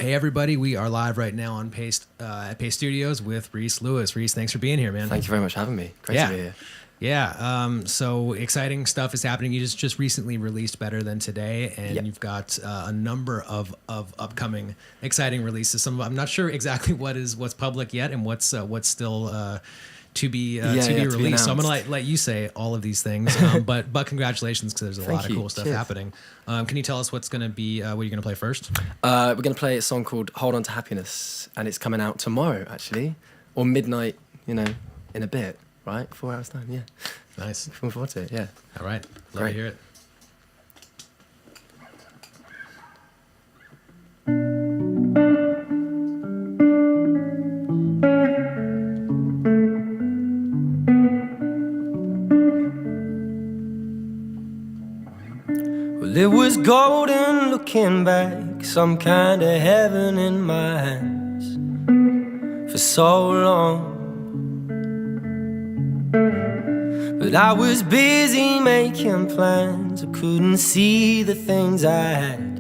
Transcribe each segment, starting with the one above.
Hey everybody, we are live right now on Paste at Paste Studios with Rhys Lewis. Rhys, thanks for being here, man. Thank you very much for having me. Great to be here. Yeah. So exciting stuff is happening. You just recently released Better Than Today, and you've got a number of upcoming exciting releases. Some I'm not sure exactly what's public yet and what's still to be released. So I'm gonna let you say all of these things. But congratulations, because there's a lot of cool stuff happening. Can you tell us what's gonna be what you're gonna play first? We're gonna play a song called "Hold On to Happiness," and it's coming out tomorrow, actually, or midnight. In a bit. Right, 4 hours time, yeah. Nice. Looking forward to it, yeah. All right, love to hear it. Well, it was golden looking back, some kind of heaven in my hands for so long. But I was busy making plans, I couldn't see the things I had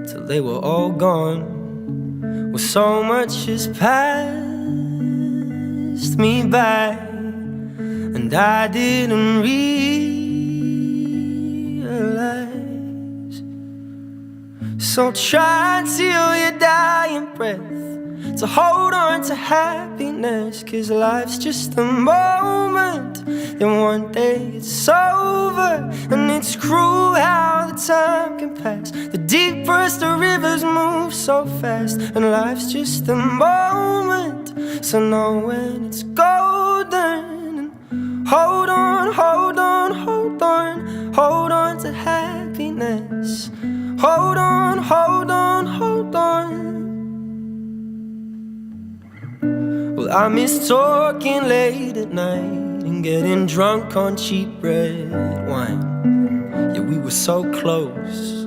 till they were all gone. Well, so much has passed me by, and I didn't realize. So try till your dying breath to hold on to happiness, 'cause life's just a moment, then one day it's over. And it's cruel how the time can pass, the deepest of rivers move so fast. And life's just a moment, so know when it's golden. And hold on, hold on, hold on, hold on to happiness. Hold on, hold on, hold on. Well, I miss talking late at night and getting drunk on cheap red wine. Yeah, we were so close.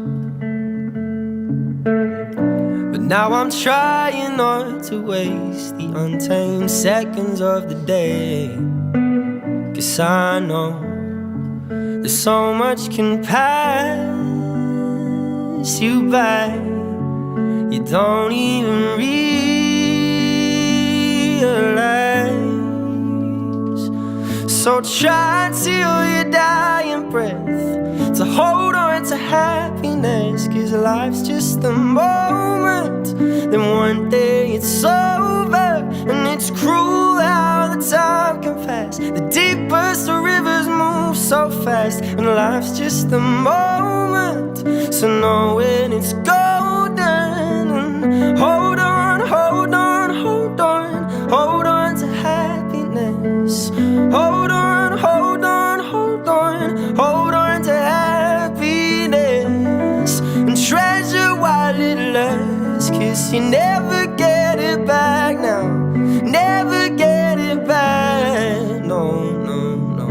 But now I'm trying not to waste the untamed seconds of the day, 'cause I know that so much can pass you by, you don't even realize. So try till your dying breath to hold on to happiness, 'cause life's just a moment, then one day it's over. And it's cruel how the time can pass, the deepest of rivers move so fast. And life's just a moment, so know when it's golden. And hold on, hold on, hold on, hold on to happiness. Hold on, hold on, hold on, hold on to happiness. And treasure while it lasts, 'cause you never get it back now. Never get it back, no, no, no.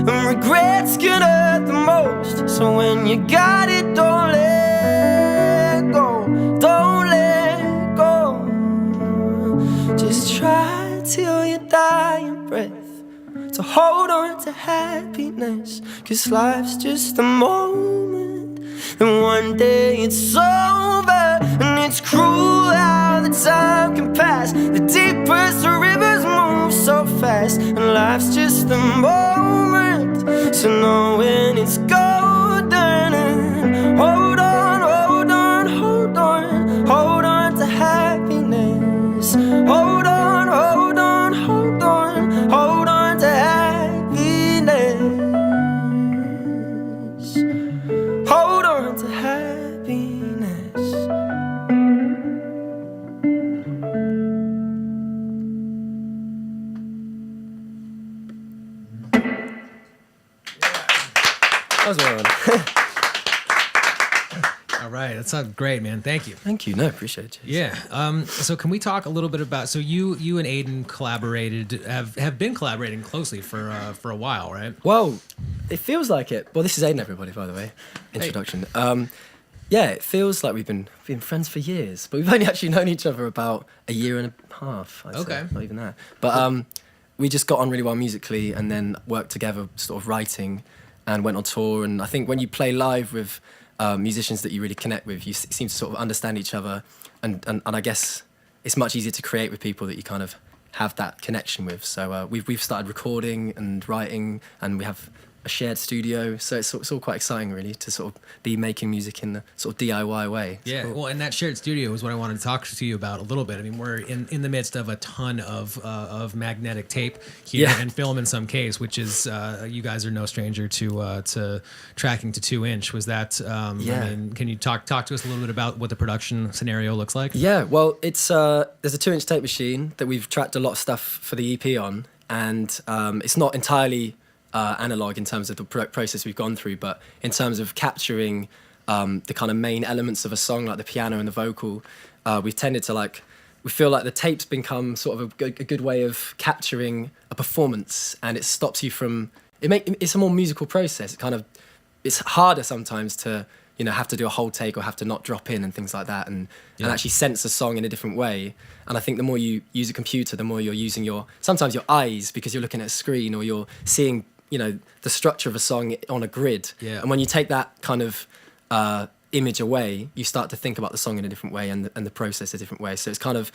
And regrets can hurt the most, so when you got it, don't let go. Don't let go. Just try till your dying breath to hold on to happiness, 'cause life's just a moment, and one day it's over. And it's cruel how the time can pass, the deepest of rivers move so fast. And life's just a moment, so know when it's golden. And hold on, hold on, hold on, hold on to happiness. Hold on, hold on, hold on, hold on to happiness. Hold on to happiness. That was well done. All right, that sounds great, man. Thank you. Thank you. No, appreciate you. Yeah. So can we talk a little bit about? So you and Aiden collaborated, have been collaborating closely for a while, right? Well, it feels like it. Well, this is Aiden, everybody, by the way. Introduction. Hey. Yeah, it feels like we've been friends for years, but we've only actually known each other about a year and a half. I'd say. Not even that. But we just got on really well musically, and then worked together, sort of writing, and went on tour. And I think when you play live with musicians that you really connect with. You seem to sort of understand each other, and I guess it's much easier to create with people that you kind of have that connection with. So we've started recording and writing, and we have a shared studio, so it's all quite exciting, really, to sort of be making music in the sort of DIY way. It's yeah, cool. well, and that shared studio is what I wanted to talk to you about a little bit. I mean, we're in the midst of a ton of magnetic tape here and film in some case, which is you guys are no stranger to tracking to 2-inch. Was that? I mean, can you talk to us a little bit about what the production scenario looks like? Yeah, well, it's there's a 2-inch tape machine that we've tracked a lot of stuff for the EP on, and it's not entirely analog in terms of the process we've gone through, but in terms of capturing the kind of main elements of a song, like the piano and the vocal, we've tended to we feel like the tape's become sort of a good way of capturing a performance, and it stops you from it's a more musical process. It's harder sometimes to have to do a whole take or have to not drop in and things like that, and actually sense a song in a different way. And I think the more you use a computer, the more you're using sometimes your eyes, because you're looking at a screen, or you're seeing the structure of a song on a grid. Yeah. And when you take that kind of image away, you start to think about the song in a different way, and the process a different way. So it's kind of,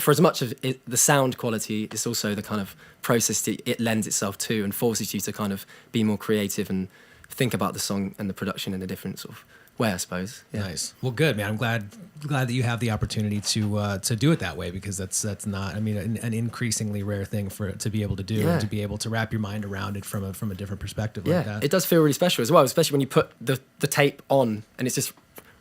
for as much of the sound quality, it's also the kind of process that it lends itself to and forces you to kind of be more creative and think about the song and the production in a different sort of way, I suppose. Yeah. Nice. Well, good, man. I'm glad that you have the opportunity to do it that way, because that's not, I mean, an increasingly rare thing for it to be able to do, and to be able to wrap your mind around it from a different perspective like that. It does feel really special as well, especially when you put the tape on and it's just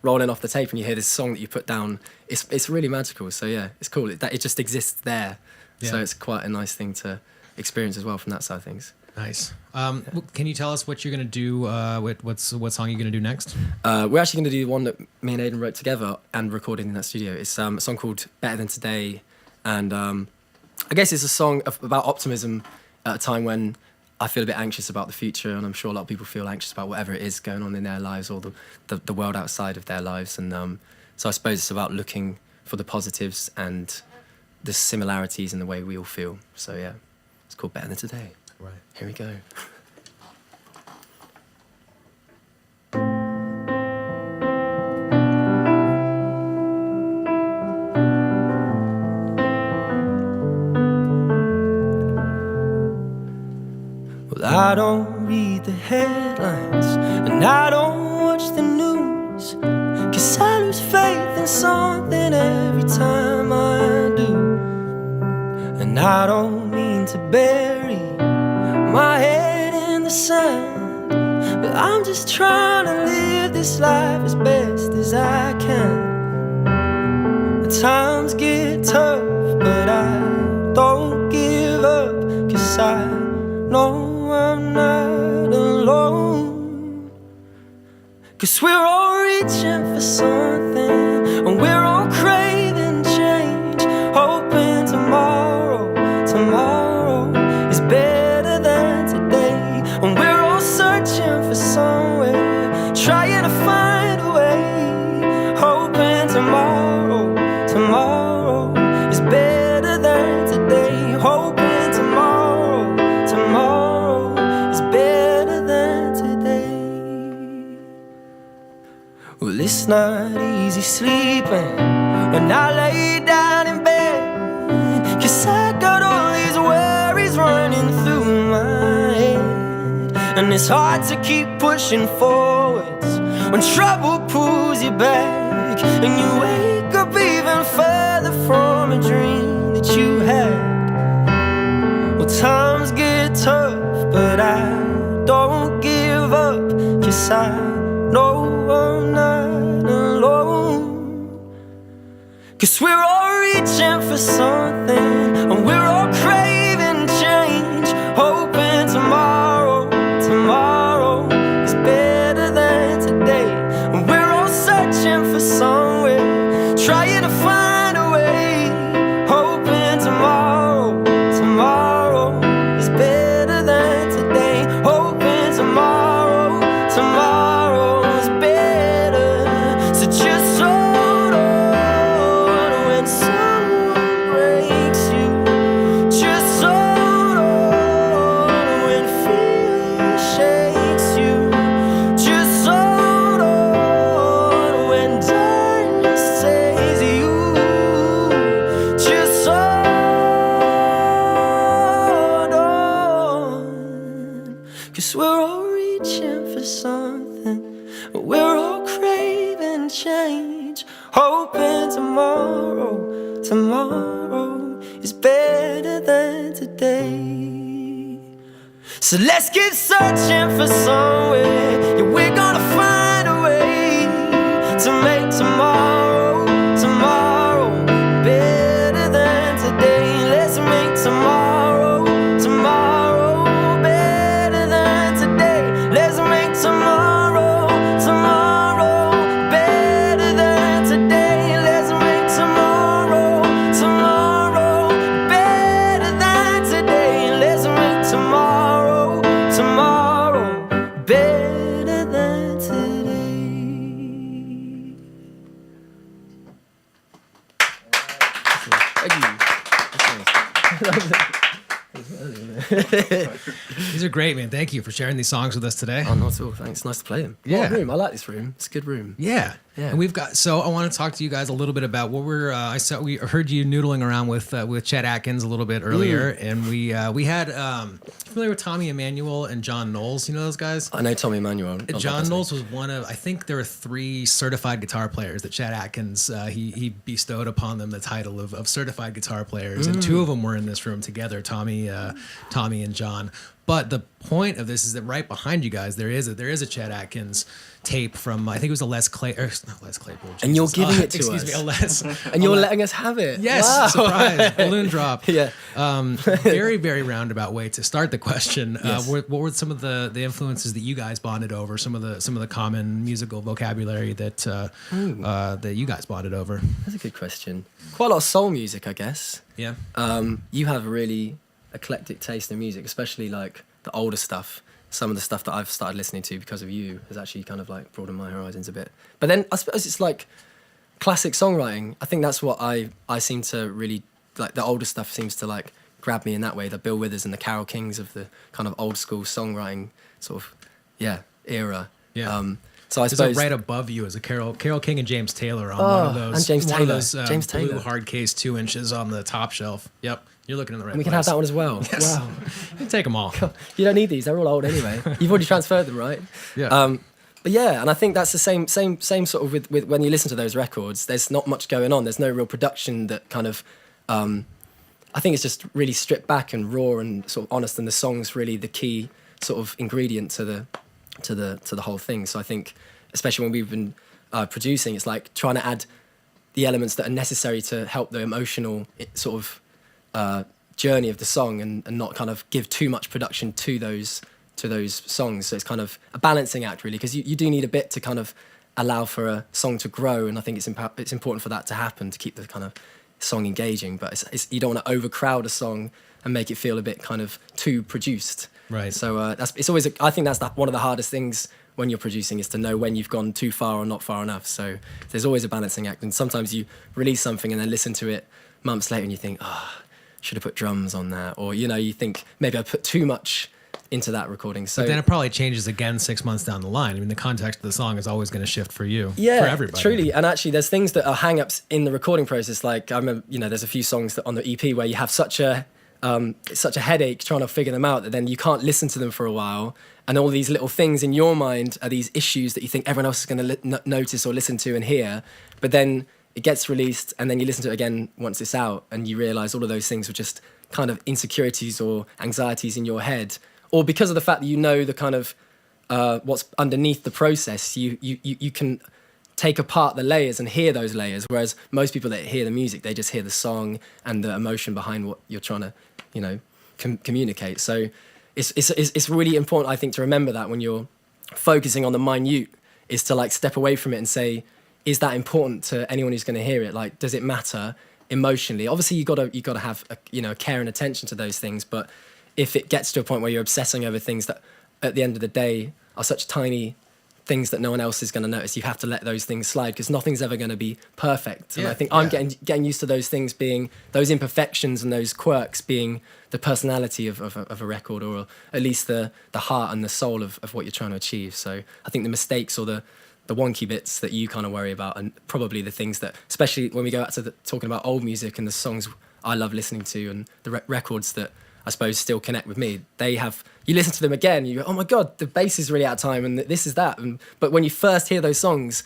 rolling off the tape and you hear this song that you put down. It's really magical. So yeah, it's cool that it just exists there. Yeah. So it's quite a nice thing to experience as well from that side of things. Nice. Can you tell us what you're going to do? What song you're going to do next? We're actually going to do one that me and Aidan wrote together and recorded in that studio. It's a song called Better Than Today. And I guess it's a song about optimism at a time when I feel a bit anxious about the future, and I'm sure a lot of people feel anxious about whatever it is going on in their lives, or the world outside of their lives. And so I suppose it's about looking for the positives and the similarities in the way we all feel. So yeah, it's called Better Than Today. Right. Here we go. Well, I don't read the headlines, and I don't watch the news, 'cause I lose faith in something every time I do. And I don't mean to bury my head in the sand, but I'm just trying to live this life as best as I can. The times get tough, but I don't give up, 'cause I know I'm not alone. 'Cause we're all reaching for something, and we're all craving change, hoping tomorrow is better than today. And we're all searching for somewhere, trying to find a way, hoping tomorrow is better than today. Hoping tomorrow is better than today. Well, it's not easy sleeping when I lay down in bed, 'cause I got all these worries running through my head. And it's hard to keep pushing forwards when trouble pulls you back, and you wake up even further from a dream that you had. Well, times get tough, but I don't give up, 'cause I know I'm not alone. 'Cause we're all reaching for something, and we're all craving change, hoping tomorrow is better than today. And we're all searching for somewhere, trying to find a way, hoping tomorrow is better than today. Hoping tomorrow is better. So just hold on when someone breaks you. Just hold on when fear shakes you. Just hold on change. Hoping tomorrow is better than today. So let's keep searching for somewhere. Yeah, we're gonna find a way to make tomorrow better than today. Let's make tomorrow better than today. Let's make tomorrow better than today. Let's make tomorrow better than today. Let's make tomorrow better than today. These are great, man. Thank you for sharing these songs with us today. Oh, not at all. Thanks. Nice to play them. Yeah. What a room. I like this room. It's a good room. Yeah. Yeah. And we've got, so I want to talk to you guys a little bit about what we heard you noodling around with Chet Atkins a little bit earlier. And we had, familiar with Tommy Emmanuel and John Knowles? You know those guys? I know Tommy Emmanuel. John Knowles was one of, I think there were 3 certified guitar players that Chet Atkins, he bestowed upon them the title of certified guitar players. And 2 of them were in this room together, Tommy and John. But the point of this is that right behind you guys, there is a Chet Atkins tape from, I think it was a Les Claypool. And you're giving it to excuse us. Me, a Les. And you're letting us have it. Yes, Wow. surprise, balloon drop. Yeah. Very, very roundabout way to start the question. Yes. What were some of the influences that you guys bonded over? Some of the common musical vocabulary that you guys bonded over? That's a good question. Quite a lot of soul music, I guess. Yeah. You have a really eclectic taste in music, especially like the older stuff. Some of the stuff that I've started listening to because of you has actually kind of like broadened my horizons a bit. But then I suppose it's like classic songwriting. I think that's what I seem to really like. The older stuff seems to like grab me in that way. The Bill Withers and the Carole Kings of the kind of old school songwriting sort of era. Yeah. So I There's suppose right above you is a Carole King and James Taylor on one of those. and James one Taylor. Of those, James blue Taylor. hard case 2 inches on the top shelf. Yep. You're looking in the right we place. can have that one as well. Yes. Wow. You can take them all. You don't need these. They're all old anyway. You've already transferred them, right? Yeah. But yeah, and I think that's the same sort of with when you listen to those records. There's not much going on. There's no real production that kind of. I think it's just really stripped back and raw and sort of honest, and the song's really the key sort of ingredient to the whole thing. So I think, especially when we've been producing, it's like trying to add the elements that are necessary to help the emotional sort of journey of the song, and not kind of give too much production to those songs. So it's kind of a balancing act, really, because you do need a bit to kind of allow for a song to grow, and I think it's important for that to happen to keep the kind of song engaging. But you don't want to overcrowd a song and make it feel a bit kind of too produced. Right. So it's always I think that's one of the hardest things when you're producing, is to know when you've gone too far or not far enough. So there's always a balancing act, and sometimes you release something and then listen to it months later and you think, should have put drums on that, or you think maybe I put too much into that recording. So But then it probably changes again 6 months down the line. I mean, the context of the song is always going to shift for you. Yeah, for everybody. truly. And actually, there's things that are hang-ups in the recording process. Like I remember, there's a few songs that on the EP where you have such a headache trying to figure them out that then you can't listen to them for a while, and all these little things in your mind are these issues that you think everyone else is going to notice or listen to and hear. But then it gets released, and then you listen to it again once it's out, and you realise all of those things were just kind of insecurities or anxieties in your head, or because of the fact that the kind of what's underneath the process, you can take apart the layers and hear those layers, whereas most people that hear the music, they just hear the song and the emotion behind what you're trying to communicate. So it's really important, I think, to remember that when you're focusing on the minute, is to like step away from it and say, is that important to anyone who's going to hear it? Like, does it matter emotionally? Obviously, you got to have a care and attention to those things, but if it gets to a point where you're obsessing over things that at the end of the day are such tiny things that no one else is going to notice, you have to let those things slide, because nothing's ever going to be perfect. And I think I'm getting used to those things being, those imperfections and those quirks being the personality of a record, or at least the heart and the soul of what you're trying to achieve. So I think the mistakes or the wonky bits that you kind of worry about, and probably the things that, especially when we go out to talking about old music and the songs I love listening to, and the records that I suppose still connect with me, you listen to them again, you go, oh my God, the bass is really out of time, and this is that. But when you first hear those songs,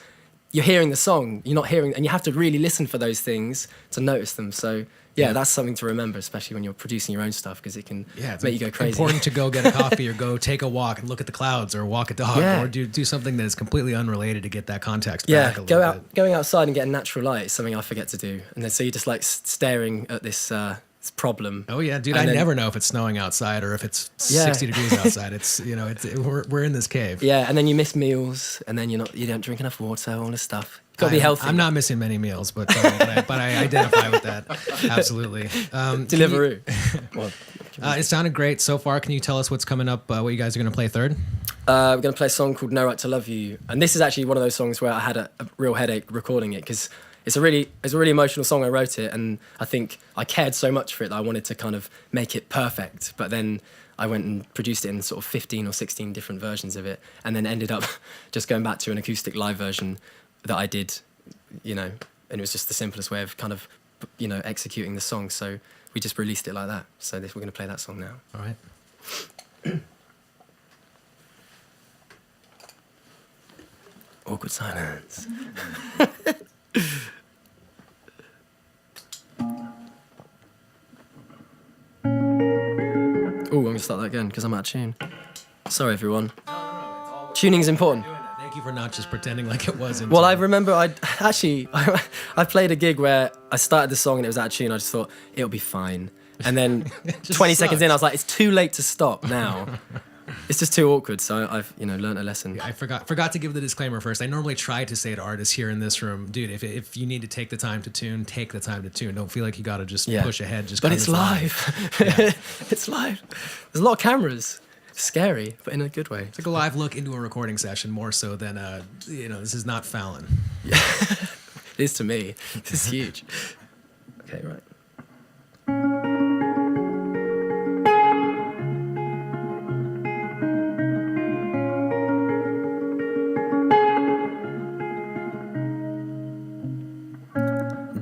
you're hearing the song, you're not hearing, and you have to really listen for those things to notice them. So yeah, that's something to remember, especially when you're producing your own stuff, because it can make you go crazy. It's important to go get a coffee or go take a walk and look at the clouds or walk a dog or do something that is completely unrelated to get that context back a little bit. Going outside and getting natural light is something I forget to do. And then so you're just like staring at this problem. Oh yeah, dude, I never know if it's snowing outside or if it's 60 degrees outside. It's, we're in this cave. Yeah, and then you miss meals, and then you don't drink enough water, all this stuff. Got to be healthy. I'm not missing many meals, but I identify with that. Absolutely. Deliveroo. It sounded great so far. Can you tell us what's coming up, what you guys are going to play third? We're going to play a song called No Right to Love You. And this is actually one of those songs where I had a real headache recording it, because it's a really emotional song. I wrote it, and I think I cared so much for it that I wanted to kind of make it perfect. But then I went and produced it in sort of 15 or 16 different versions of it, and then ended up just going back to an acoustic live version that I did, and it was just the simplest way of kind of, executing the song. So we just released it like that. So we're going to play that song now. All right. Awkward silence. I'm going to start that again because I'm out of tune. Sorry, everyone. Tuning's important. Thank you for not just pretending like it wasn't. Well, I remember I played a gig where I started the song and it was out of tune. I just thought, it'll be fine. And then 20 seconds in, I was like, it's too late to stop now. It's just too awkward, so I've learned a lesson. I forgot to give the disclaimer first. I normally try to say to artists here in this room, dude, if you need to take the time to tune, take the time to tune. Don't feel like you got to just push ahead. But it's live. Yeah. It's live. There's a lot of cameras. It's scary, but in a good way. It's like a live look into a recording session more so than this is not Fallon. Yeah. It is to me. This is huge. Okay, right.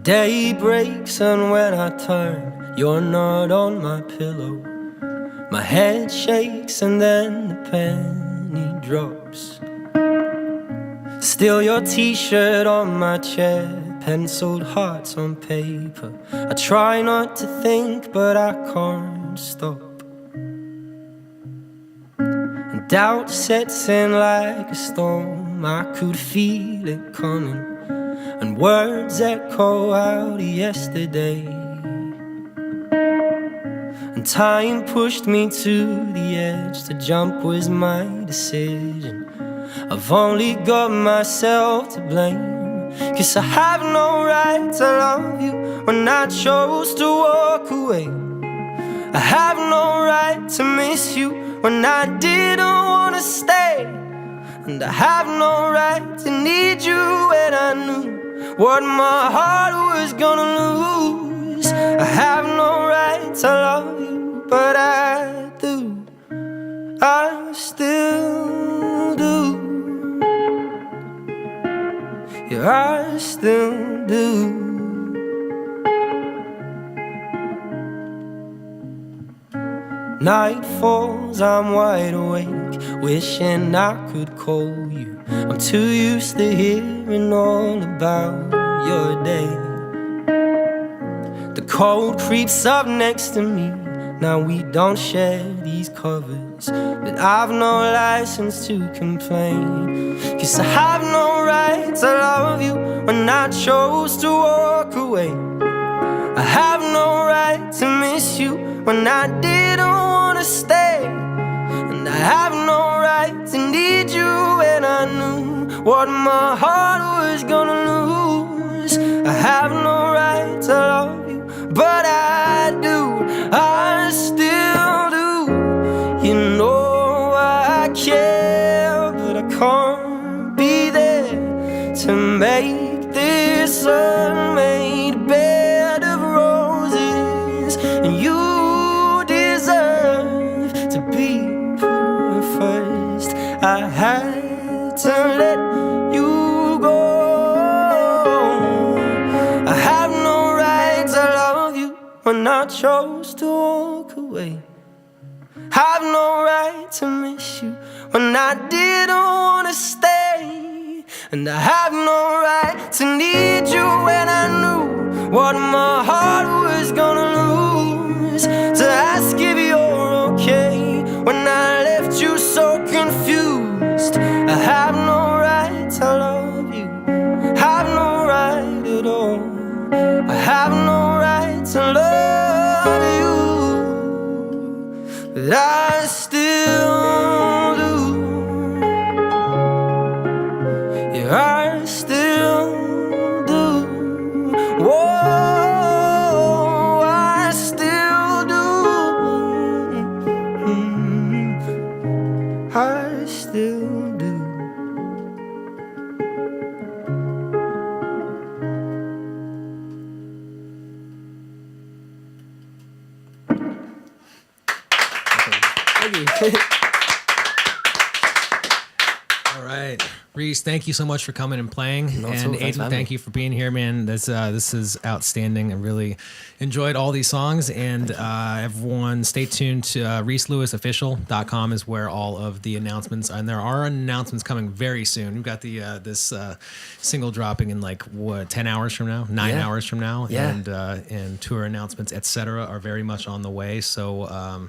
Day breaks and when I turn, you're not on my pillow. My head shakes and then the penny drops. Still your t-shirt on my chair, penciled hearts on paper. I try not to think but I can't stop. And doubt sets in like a storm, I could feel it coming. And words echo out of yesterday. And time pushed me to the edge. To jump was my decision. I've only got myself to blame. 'Cause I have no right to love you when I chose to walk away. I have no right to miss you when I didn't want to stay. And I have no right to need you when I knew what my heart was gonna lose. I have no right to love you, but I do. I still do. Yeah, I still do. Night falls, I'm wide awake, wishing I could call you. I'm too used to hearing all about your day. The cold creeps up next to me. Now we don't share these covers, but I've no license to complain. 'Cause I have no right to love you when I chose to walk away. I have no right to miss you when I didn't want to stay. And I have no right to need you when I knew what my heart was gonna lose. I have no right to love you, but I do. I still do. You know I care, but I can't be there to make this unmade bed of roses. And you deserve to be put first. I had to let you go. I have no right to love you when I chose to walk away. Have no right to miss you when I didn't want to stay. And I have no right to need you when I knew what my heart was gonna lose. To ask if you're okay when I left you so confused. I have no right to love you, have no right at all. I have no right to love you, but I still do. Yeah, I still do. Whoa, I still do. I still do. Thank you. All right, Rhys, thank you so much for coming and playing. Not at all, And thanks for Aiden, having thank me. you for being here, man. This is outstanding. I really enjoyed all these songs. And everyone, stay tuned to RhysLewisOfficial.com is where all of the announcements are. And there are announcements coming very soon. We've got the this single dropping in 10 hours from now, 9 Yeah. hours from now, Yeah. and tour announcements, etc., are very much on the way. So.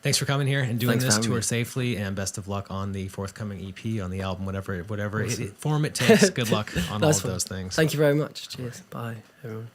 Thanks for coming here and doing Thanks for this having tour me. safely, and best of luck on the forthcoming EP, on the album, whatever form it takes. Good luck on all Nice of one. those things. Thank you very much. Cheers. Bye, everyone.